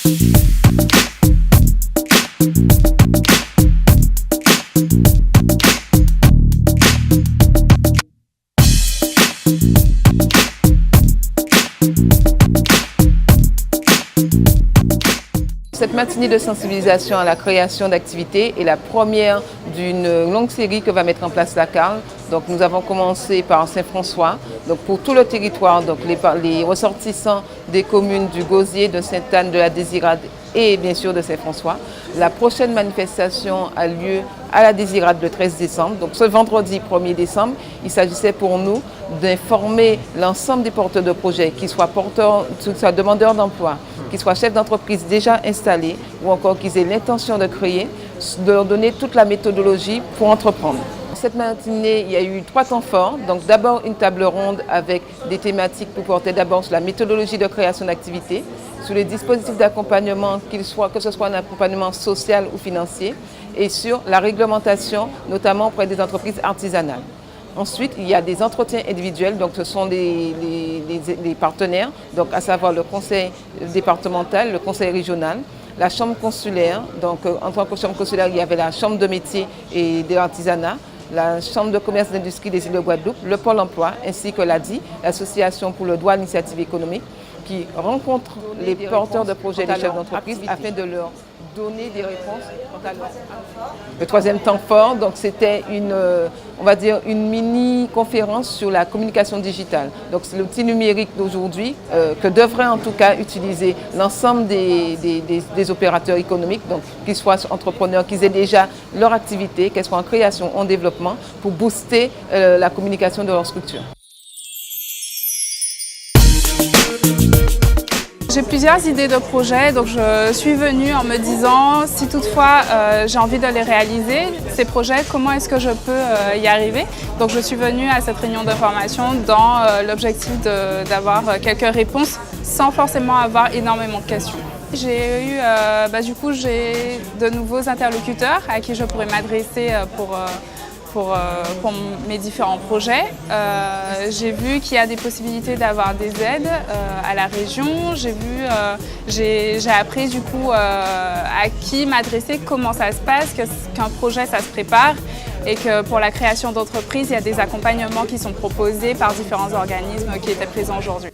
Cette matinée de sensibilisation à la création d'activités est la première d'une longue série que va mettre en place la CARL. Donc nous avons commencé par Saint-François, donc pour tout le territoire, donc les ressortissants des communes du Gosier, de Sainte-Anne, de la Désirade et bien sûr de Saint-François. La prochaine manifestation a lieu à la Désirade le 13 décembre. Donc ce vendredi 1er décembre, il s'agissait pour nous d'informer l'ensemble des porteurs de projets, qu'ils soient demandeurs d'emploi, qu'ils soient chefs d'entreprise déjà installés ou encore qu'ils aient l'intention de créer, de leur donner toute la méthodologie pour entreprendre. Cette matinée, il y a eu 3 temps forts. Donc d'abord une table ronde avec des thématiques qui portaient d'abord sur la méthodologie de création d'activités, sur les dispositifs d'accompagnement, que ce soit un accompagnement social ou financier, et sur la réglementation, notamment auprès des entreprises artisanales. Ensuite, il y a des entretiens individuels, donc ce sont les partenaires, donc à savoir le conseil départemental, le conseil régional, la chambre consulaire. Donc en tant que chambre consulaire, il y avait la chambre de métier et de l'artisanat, la chambre de commerce et d'industrie des îles de Guadeloupe, le Pôle emploi, ainsi que l'ADI, l'association pour le droit à l'initiative économique, qui rencontre les porteurs de projets et les chefs d'entreprise afin de leur donner des réponses quant à leur. Le 3e temps fort, donc c'était on va dire une mini-conférence sur la communication digitale. Donc c'est l'outil numérique d'aujourd'hui que devraient en tout cas utiliser l'ensemble des opérateurs économiques, donc qu'ils soient entrepreneurs, qu'ils aient déjà leur activité, qu'elles soient en création, en développement, pour booster la communication de leur structure. J'ai plusieurs idées de projets, donc je suis venue en me disant si toutefois j'ai envie de les réaliser, ces projets, comment est-ce que je peux y arriver. Donc je suis venue à cette réunion d'information dans l'objectif d'avoir quelques réponses sans forcément avoir énormément de questions. J'ai eu j'ai de nouveaux interlocuteurs à qui je pourrais m'adresser pour mes différents projets. J'ai vu qu'il y a des possibilités d'avoir des aides à la région. J'ai appris du coup à qui m'adresser, comment ça se passe, qu'un projet ça se prépare et que pour la création d'entreprises, il y a des accompagnements qui sont proposés par différents organismes qui étaient présents aujourd'hui.